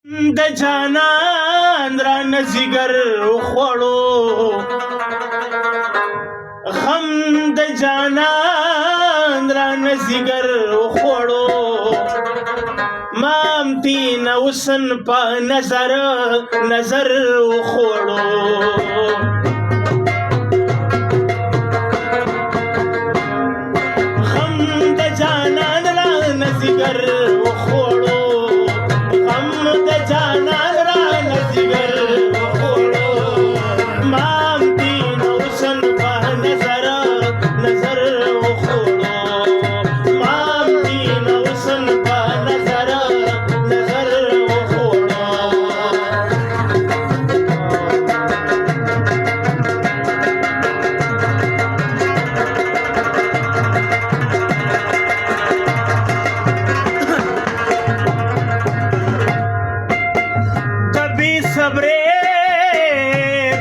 د جانان را نزیګر خوړو غم د جانان را نزیګر خوړو مام تین اوسن په نظر خوړو غم د جانان را نزیګر خوړو غم د جانان را نزیګر خوړو مام تین اوسن په نظر خوړو مام تین اوسن په نظر خوړو تبي صبرې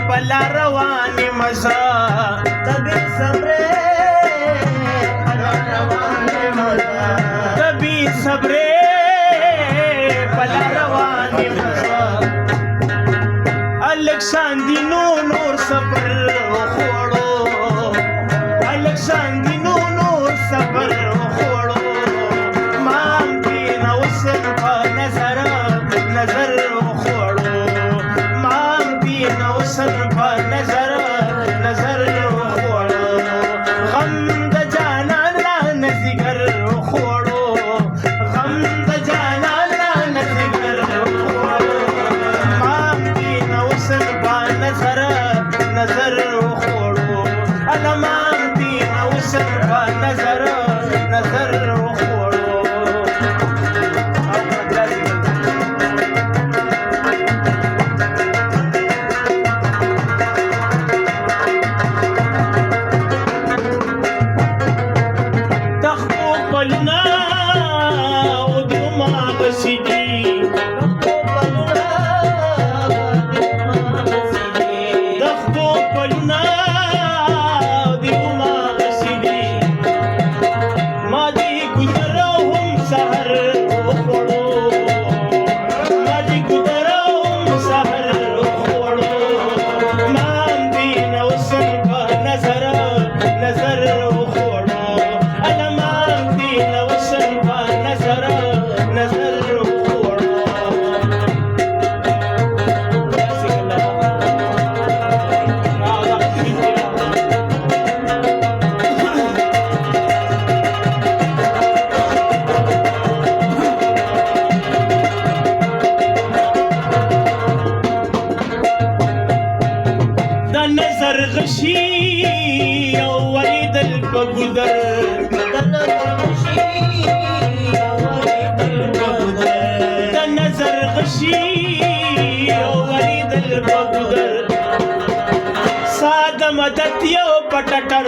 پلا رواني مزه تبي صبرې پلا رواني مزه تبي صبرې پلا رواني مزه الکساندي نور صبر خوړو الکساندي نور صبر خوړو مام تین اوسن په نظر خوړو مام تین اوسن په نظر خوړو غم د جانان را نزیګر خوړو غم د جانان را نزیګر خوړو مام تین اوسن په نظر خوړو الا مام تین اوسن په نظر خوړو تخبو پلنا او دیوما بسیدی تخبو پلنا او دیوما بسیدی ما دی گزرو هم سحر خوړو ما دی گزرو هم سحر خوړو مام دین اوسن په نظر خوړو الا مام دین اوسن په نظر خوړو د نظر غشي او ولیدل په ګودر د نظر غشي او ولیدل په ګودر ساده مدد یو پټټر